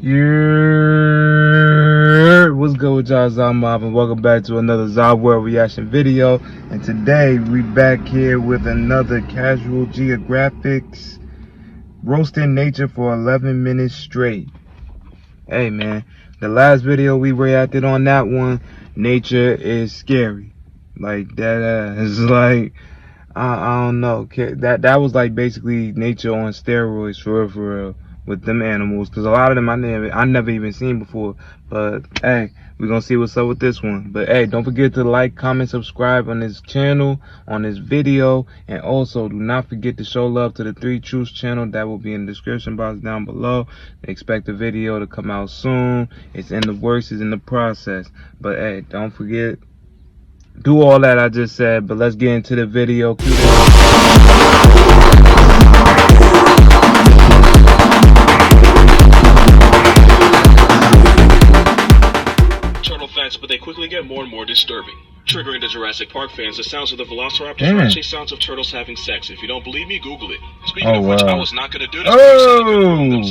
Yeah, what's good with y'all? Mob, and welcome back to another Zahier reaction video. And today we back here with another casual Geographics roasting nature for 11 minutes straight. Hey man, the last video we reacted on that one, nature is scary. Like that is like I don't know. That was like basically nature on steroids for real with them animals. Cause a lot of them I never even seen before. But hey, we gonna see what's up with this one. But hey, don't forget to like, comment, subscribe on this channel, on this video, and also do not forget to show love to the 3 Truths channel. That will be in the description box down below. Expect the video to come out soon. It's in the works. It's in the process. But hey, don't forget. Do all that I just said, but let's get into the video. Turtle facts, but they quickly get more and more disturbing. Triggering the Jurassic Park fans, the sounds of the velociraptors are actually sounds of turtles having sex. If you don't believe me, Google it. Speaking of which, I was not going to do this,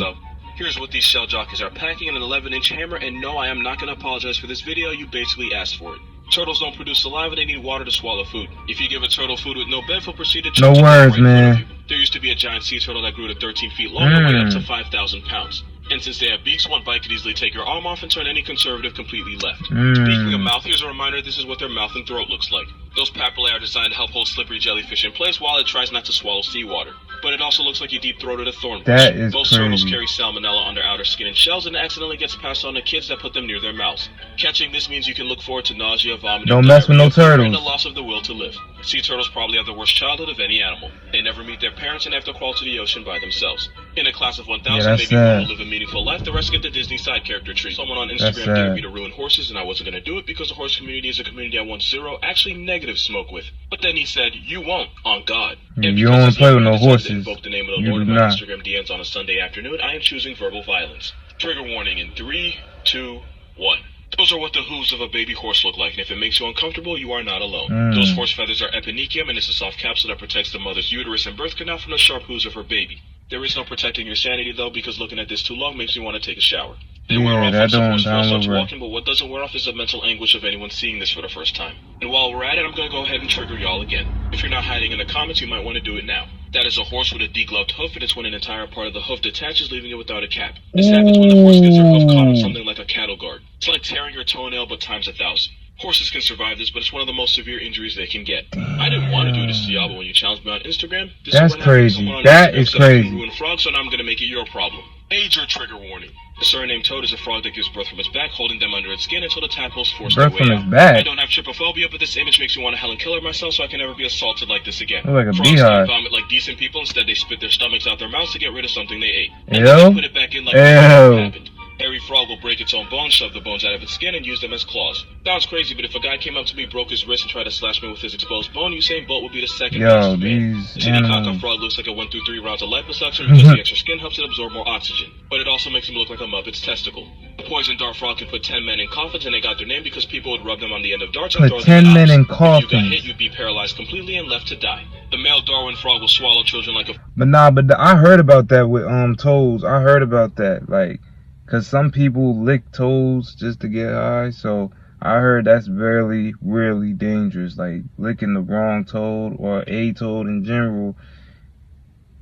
but here's what these shell jockeys are packing: an 11-inch hammer, and no, I am not going to apologize for this video. You basically asked for it. Turtles don't produce saliva, they need water to swallow food. If you give a turtle food with no bed, he'll proceed to choke. No words, man. There used to be a giant sea turtle that grew to 13 feet long and weighed up to 5,000 pounds. And since they have beaks, one bite could easily take your arm off and turn any conservative completely left. Speaking of mouth, here's a reminder: this is what their mouth and throat looks like. Those papillae are designed to help hold slippery jellyfish in place while it tries not to swallow seawater. But it also looks like you deep-throated a thorn bush. Most turtles carry salmonella on their outer skin and shells, and accidentally gets passed on to kids that put them near their mouths. Catching this means you can look forward to nausea, vomiting, don't mess with no turtles, and the loss of the will to live. Sea turtles probably have the worst childhood of any animal. They never meet their parents and have to crawl to the ocean by themselves. In a class of 1,000, maybe one will live a meaningful life, the rest get the Disney side character treat. Someone on Instagram dared me to ruin horses, and I wasn't going to do it because the horse community is a community I want zero, actually negative smoke with. But then he said, "You won't, on God." And you don't play with no horses. Invoke the name of the Lord in my Instagram DMs on a Sunday afternoon. I am choosing verbal violence. Trigger warning in 3, 2, 1. Those are what the hooves of a baby horse look like, and if it makes you uncomfortable, you are not alone. Those horse feathers are epinecium, and it's a soft capsule that protects the mother's uterus and birth canal from the sharp hooves of her baby. There is no protecting your sanity, though, because looking at this too long makes me want to take a shower. They wear off once the horse starts walking, but what doesn't wear off is the mental anguish of anyone seeing this for the first time. And while we're at it, I'm going to go ahead and trigger y'all again. If you're not hiding in the comments, you might want to do it now. That is a horse with a degloved hoof, and it's when an entire part of the hoof detaches, leaving it without a cap. This happens when the horse gets her hoof caught on something like a cattle guard. It's like tearing your toenail, but times 1,000. Horses can survive this, but it's one of the most severe injuries they can get. I didn't want to do this to y'all, but when you challenged me on Instagram, this is what crazy. That is crazy. Ruin frogs, so now I'm going to make it your problem. Major trigger warning. The surname toad is a frog that gives birth from its back, holding them under its skin until the tadpoles force their way out. I don't have trypophobia, but this image makes me want to Helen Keller myself, so I can never be assaulted like this again. Like a frogs can't vomit like decent people. Instead, they spit their stomachs out their mouths to get rid of something they ate. And then they put it back in like nothing happened. Every frog will break its own bones, shove the bones out of its skin, and use them as claws. Sounds crazy, but if a guy came up to me, broke his wrist, and tried to slash me with his exposed bone, Usain Bolt would be the second best man. The chili cock frog looks like it went through 3 rounds of liposuction because the extra skin helps it absorb more oxygen. But it also makes him look like a Muppet's testicle. The poison dart frog can put 10 men in coffins, and they got their name because people would rub them on the end of darts and throw them in men in coffins. If you got hit, you'd be paralyzed completely and left to die. The male Darwin frog will swallow children like a... But I heard about that with toads. I heard about that, like... Cause some people lick toads just to get high, so I heard that's really dangerous. Like licking the wrong toad or a toad in general.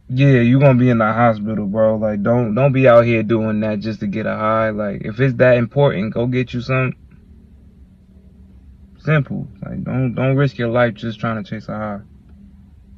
Yeah, you're gonna be in the hospital, bro. Like don't be out here doing that just to get a high. Like if it's that important, go get you some. Simple. Like don't risk your life just trying to chase a high.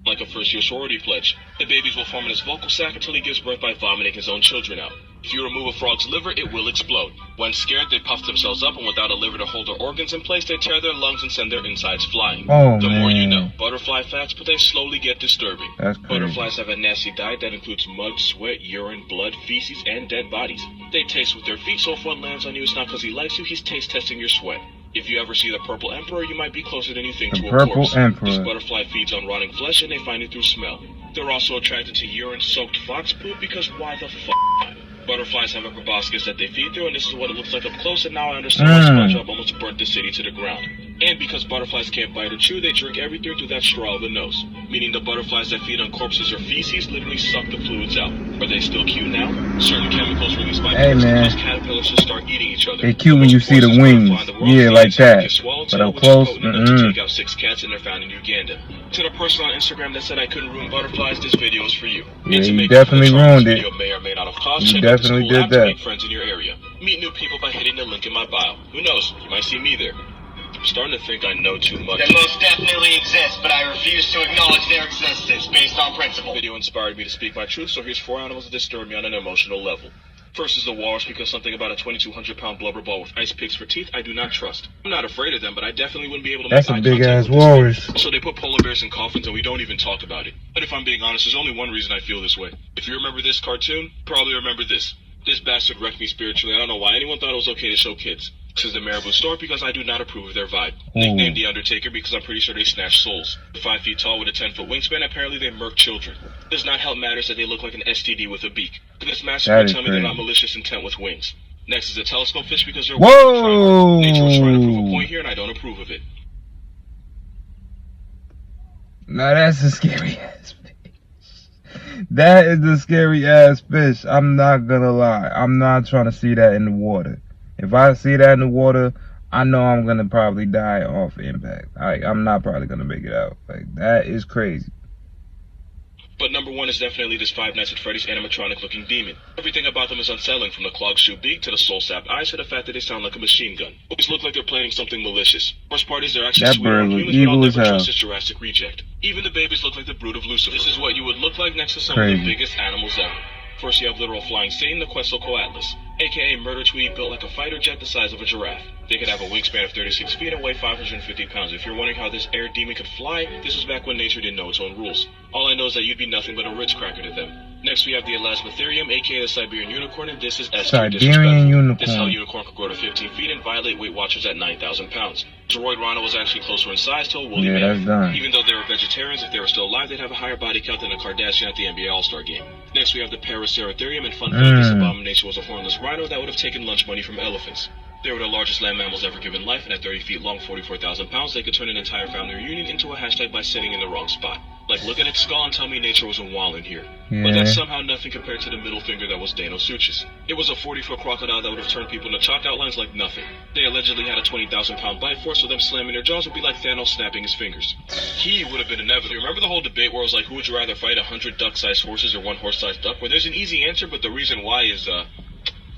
Like a first-year sorority pledge. The babies will form in his vocal sac until he gives birth by vomiting his own children out. If you remove a frog's liver, it will explode. When scared, they puff themselves up, and without a liver to hold their organs in place, they tear their lungs and send their insides flying. The more you know. Butterfly facts, but they slowly get disturbing. Butterflies have a nasty diet that includes mud, sweat, urine, blood, feces, and dead bodies. They taste with their feet, so if one lands on you, it's not because he likes you, he's taste testing your sweat. If you ever see the purple emperor, you might be closer than you think to a corpse. This butterfly feeds on rotting flesh, and they find it through smell. They're also attracted to urine-soaked fox poop because why the f***? Butterflies have a proboscis that they feed through, and this is what it looks like up close, and now I understand why SpongeBob almost burnt the city to the ground. And because butterflies can't bite or chew, they drink everything through that straw of the nose. Meaning the butterflies that feed on corpses or feces literally suck the fluids out. Are they still cute now? Certain chemicals released by birds can cause caterpillars to start eating each other. They cute when you see the wings. Yeah, like that. But up close, to take out 6 cats and they're found in Uganda. To the person on Instagram that said I couldn't ruin butterflies, this video is for you. Yeah, you definitely ruined it. May or may not have caused. You definitely did that. Make friends in your area. Meet new people by hitting the link in my bio. Who knows? You might see me there. I'm starting to think I know too much. They most definitely exist, but I refuse to acknowledge their existence based on principle. The video inspired me to speak my truth, so here's 4 animals that disturb me on an emotional level. First is the walrus, because something about a 2,200-pound blubber ball with ice picks for teeth I do not trust. I'm not afraid of them, but I definitely wouldn't be able to make eye contact with this. That's a big-ass walrus. So they put polar bears in coffins and we don't even talk about it. But if I'm being honest, there's only one reason I feel this way. If you remember this cartoon, probably remember this. This bastard wrecked me spiritually. I don't know why anyone thought it was okay to show kids. This is the Marabou Store because I do not approve of their vibe. Nicknamed The Undertaker because I'm pretty sure they snatch souls. 5 feet tall with a 10-foot wingspan, apparently they murk children. Does not help matters that they look like an STD with a beak. This massacre tell me they're not malicious intent with wings. Next is a telescope fish because they're nature was trying to prove a point here and I don't approve of it. Now that's a scary ass fish. That is a scary ass fish. I'm not gonna lie. I'm not trying to see that in the water. If I see that in the water, I know I'm gonna probably die off impact. I'm not probably gonna make it out. Like, that is crazy. But number 1 is definitely this Five Nights at Freddy's animatronic-looking demon. Everything about them is unsettling, from the clogged shoe beak to the soul-sapped eyes to the fact that they sound like a machine gun. Always look like they're planning something malicious. Worst part is they're actually sweet on humans, but I'll never trust this Jurassic reject. Even the babies look like the brood of Lucifer. This is what you would look like next to some of the biggest animals ever. First, you have literal flying Satan, the Quetzalcoatlus, aka Murder Tweety, built like a fighter jet the size of a giraffe. They could have a wingspan of 36 feet and weigh 550 pounds. If you're wondering how this air demon could fly, this was back when nature didn't know its own rules. All I know is that you'd be nothing but a Ritz cracker to them. Next, we have the Elasmotherium, aka the Siberian Unicorn, and this is Siberian Unicorn. This hell unicorn could grow to 15 feet and violate Weight Watchers at 9,000 pounds. Droid Rhino was actually closer in size to a woolly man. Even though they were vegetarians, if they were still alive, they'd have a higher body count than a Kardashian at the NBA All-Star game. Next, we have the Paraceratherium, and fun fact, this abomination was a hornless rhino that would have taken lunch money from elephants. They were the largest land mammals ever given life, and at 30 feet long, 44,000 pounds, they could turn an entire family reunion into a hashtag by sitting in the wrong spot. Like, look at its skull and tell me nature wasn't wildin' here. But that's somehow nothing compared to the middle finger that was Deinosuchus. It was a 40-foot crocodile that would have turned people into chalk outlines like nothing. They allegedly had a 20,000-pound bite force, so them slamming their jaws would be like Thanos snapping his fingers. He would have been inevitable. You remember the whole debate where it was like, who would you rather fight, 100 duck-sized horses or 1 horse-sized duck? Well, there's an easy answer, but the reason why is,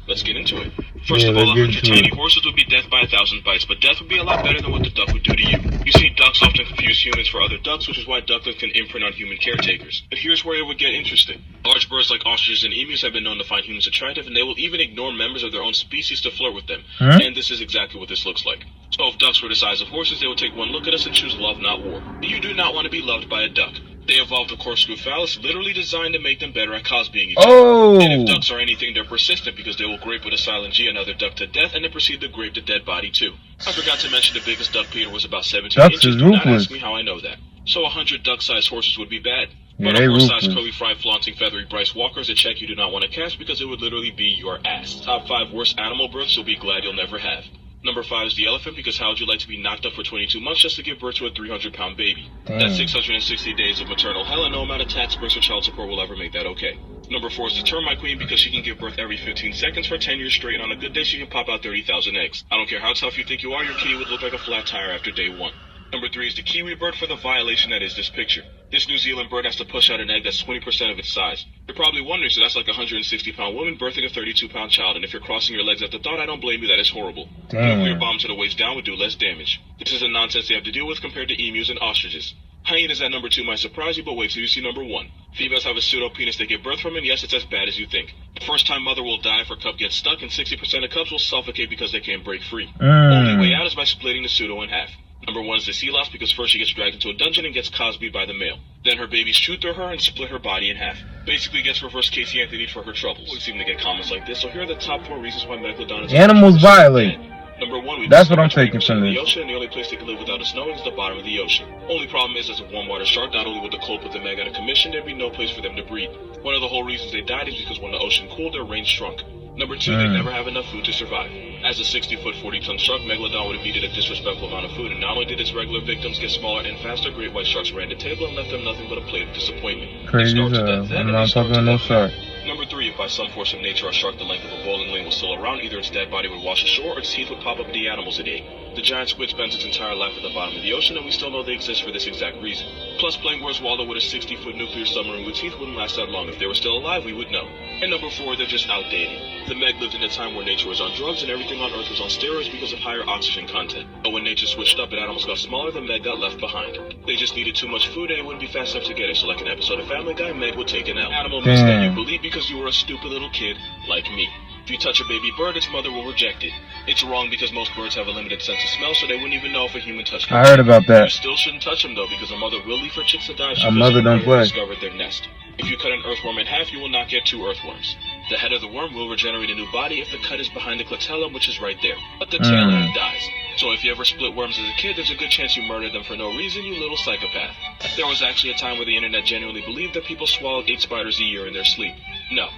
let's get into it. First of all, 100 tiny horses would be death by 1,000 bites, but death would be a lot better than what the duck would do to you. You see, ducks often confuse humans for other ducks, which is why ducklings can imprint on human caretakers. But here's where it would get interesting. Large birds like ostriches and emus have been known to find humans attractive, and they will even ignore members of their own species to flirt with them. And this is exactly what this looks like. So if ducks were the size of horses, they would take one look at us and choose love, not war. You do not want to be loved by a duck. They evolved the corkscrew phallus, literally designed to make them better at cosplaying each other. And if ducks are anything, they're persistent because they will grape with a silent G another duck to death and then proceed to grape the dead body too. I forgot to mention the biggest duck Peter was about 17 inches. Do not ask me how I know that. So 100 duck-sized horses would be bad. But a horse-sized, curly, fried, flaunting, feathery Bryce Walker is a check you do not want to cash because it would literally be your ass. Top 5 worst animal births you'll be glad you'll never have. Number 5 is the elephant, because how would you like to be knocked up for 22 months just to give birth to a 300-pound baby? That's 660 days of maternal hell, and no amount of tax breaks or child support will ever make that okay. Number 4 is the termite queen, because she can give birth every 15 seconds for 10 years straight, and on a good day she can pop out 30,000 eggs. I don't care how tough you think you are, your kitty would look like a flat tire after day 1. Number 3 is the kiwi bird, for the violation that is this picture. This New Zealand bird has to push out an egg that's 20% of its size. You're probably wondering, so that's like a 160-pound woman birthing a 32-pound child, and if you're crossing your legs at the thought, I don't blame you, that is horrible. A nuclear bomb to the waist down would do less damage. This is the nonsense they have to deal with compared to emus and ostriches. Hyenas at number 2 might surprise you, but wait till you see number 1. Females have a pseudo-penis they give birth from, and yes, it's as bad as you think. The first-time mother will die if her cub gets stuck, and 60% of cubs will suffocate because they can't break free. Only way out is by splitting the pseudo in half. Number 1 is the sea louse, because first she gets dragged into a dungeon and gets Cosby'd by the male. Then her babies shoot through her and split her body in half. Basically gets reverse Casey Anthony for her troubles. We seem to get comments like this, so here are the top 4 reasons why Megalodon is... Animals violate. Number 1, that's what I'm taking from this. The ocean, and the only place they can live without us knowing is the bottom of the ocean. Only problem is, as a warm water shark, not only would the cold put the meg out of commission, there'd be no place for them to breed. One of the whole reasons they died is because when the ocean cooled, their range shrunk. Number 2, they never have enough food to survive. As a 60-foot, 40-ton shark, Megalodon would have eaten a disrespectful amount of food, and not only did its regular victims get smaller and faster, great white sharks ran the table and left them nothing but a plate of disappointment. Crazy as hell. I'm not talking about no shark. Number 3, if by some force of nature a shark the length of a bowling lane was still around, either its dead body would wash ashore or its teeth would pop up at the animals it ate. The giant squid spends its entire life at the bottom of the ocean, and we still know they exist for this exact reason. Plus, playing Where's Waldo with a 60-foot nuclear submarine with teeth wouldn't last that long. If they were still alive, we would know. And number 4, they're just outdated. The Meg lived in a time where nature was on drugs and everything on Earth was on steroids because of higher oxygen content. But when nature switched up and animals got smaller, the Meg got left behind. They just needed too much food and it wouldn't be fast enough to get it, so like an episode of Family Guy, Meg would take an L. Animal means that you believe because you were a stupid little kid like me. If you touch a baby bird, its mother will reject it. It's wrong because most birds have a limited sense of smell, so they wouldn't even know if a human touched them. I heard about that. You still shouldn't touch them though, because a mother will leave her chicks to die if she a mother don't play. discovered their nest. If you cut an earthworm in half, you will not get 2 earthworms. The head of the worm will regenerate a new body if the cut is behind the clitellum, which is right there. But the tail end dies. So if you ever split worms as a kid, there's a good chance you murdered them for no reason, you little psychopath. There was actually a time where the internet genuinely believed that people swallowed 8 spiders a year in their sleep. No,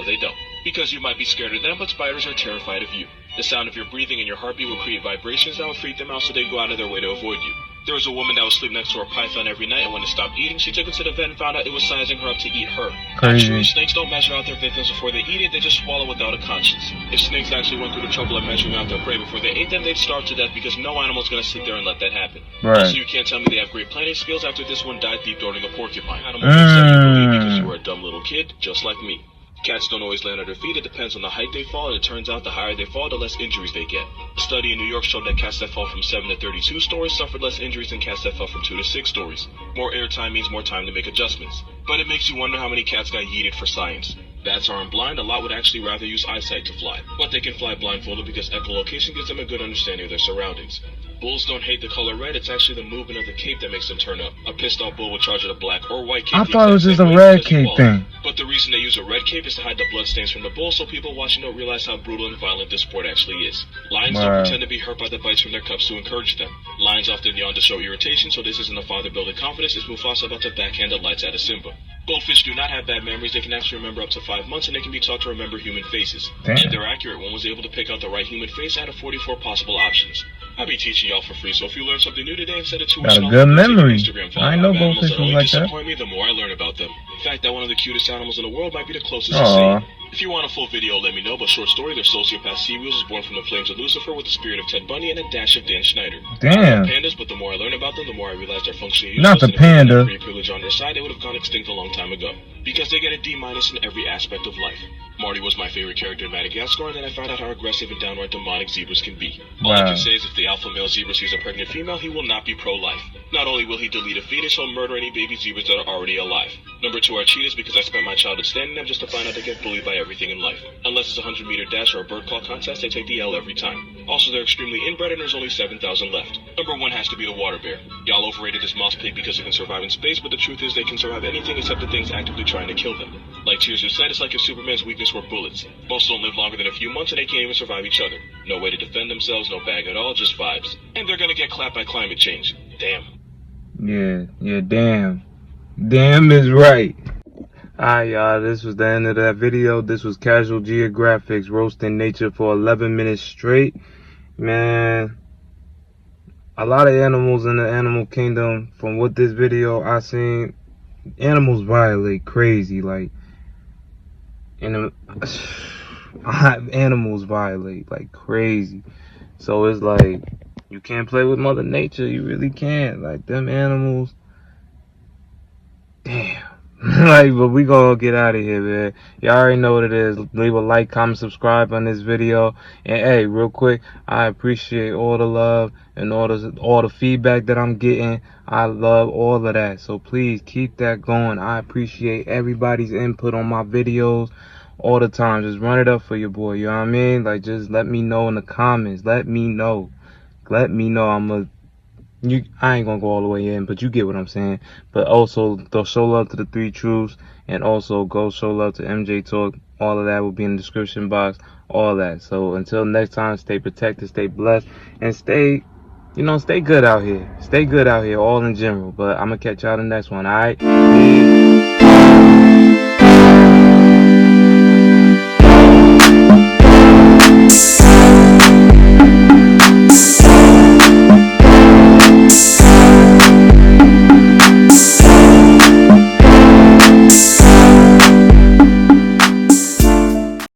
they don't. Because you might be scared of them, but spiders are terrified of you. The sound of your breathing and your heartbeat will create vibrations that will freak them out, so they go out of their way to avoid you. There was a woman that would sleep next to her python every night, and when it stopped eating, she took it to the vet and found out it was sizing her up to eat her. Actually, snakes don't measure out their victims before they eat it, they just swallow without a conscience. If snakes actually went through the trouble of measuring out their prey before they ate them, they'd starve to death because no animal's gonna sit there and let that happen. Right. Also, you can't tell me they have great planning skills after this one died deep-throating a porcupine. Animal thinks that you believe because you were a dumb little kid, just like me. Cats don't always land on their feet. It depends on the height they fall, and it turns out the higher they fall, the less injuries they get. A study in New York showed that cats that fall from 7 to 32 stories suffered less injuries than cats that fell from 2 to 6 stories. More airtime means more time to make adjustments. But it makes you wonder how many cats got yeeted for science. Bats aren't blind. A lot would actually rather use eyesight to fly. But they can fly blindfolded because echolocation gives them a good understanding of their surroundings. Bulls don't hate the color red, it's actually the movement of the cape that makes them turn up. A pissed off bull would charge at a black or white cape. I thought it was just a red cape thing. But the reason they use a red cape is to hide the bloodstains from the bull, so people watching don't realize how brutal and violent this sport actually is. Lions don't pretend to be hurt by the bites from their cubs to encourage them. Lions often yawn to show irritation, so this isn't a father building confidence, it's Mufasa about to backhand the lights out of Simba. Goldfish do not have bad memories, they can actually remember up to 5 months, and they can be taught to remember human faces. Damn. And they're accurate. One was able to pick out the right human face out of 44 possible options. I'll be teaching y'all for free, so if you learn something new today instead of 2 weeks, got a good memory. I know goldfish goldfish was like that. Disappoint me, the more I learn about them. In fact, that one of the cutest animals in the world might be the closest to seeing. If you want a full video, let me know, but short story, their sociopath Seawheels was born from the flames of Lucifer with the spirit of Ted Bundy and a dash of Dan Schneider. Damn. Pandas, but the more I learn about them, the more I realize they're functionally Not useless. the and if they had panda. free privilege on their side, they would have gone extinct a long time ago. Because they get a D- in every aspect of life. Marty was my favorite character in Madagascar, and then I found out how aggressive and downright demonic zebras can be. All I can say is if the alpha male zebra sees a pregnant female, he will not be pro-life. Not only will he delete a fetus, he'll murder any baby zebras that are already alive. Number 2 are cheetahs because I spent my childhood standing them just to find out they get bullied by everything in life. Unless it's a 100-meter dash or a bird call contest, they take the L every time. Also, they're extremely inbred and there's only 7,000 left. Number 1 has to be the water bear. Y'all overrated this moss pig because it can survive in space, but the truth is they can survive anything except the things actively trying to kill them. Like Tears said, it's like if Superman's weakness were bullets. Most don't live longer than a few months and they can't even survive each other. No way to defend themselves, no bag at all, just vibes. And they're gonna get clapped by climate change. Damn. Yeah, damn. Damn is right. Alright, y'all, this was the end of that video. This was Casual Geographics roasting nature for 11 minutes straight. Man, a lot of animals in the animal kingdom, from what this video I seen, animals violate crazy, like, animals violate like crazy. So it's like, you can't play with Mother Nature, you really can't. Like, them animals, damn. Like, but we gonna get out of here, man. Y'all already know what it is. Leave a like, comment, subscribe on this video. And hey, real quick, I appreciate all the love and all the feedback that I'm getting. I love all of that. So please keep that going. I appreciate everybody's input on my videos all the time. Just run it up for your boy, you know what I mean? Like, just let me know in the comments. Let me know. I ain't gonna go all the way in, but you get what I'm saying. But also, go show love to the 3 Truths, and also go show love to MJ Talk. All of that will be in the description box, all that. So until next time, stay protected, stay blessed, and stay good out here. Stay good out here, all in general. But I'm gonna catch y'all in the next one, alright? Peace.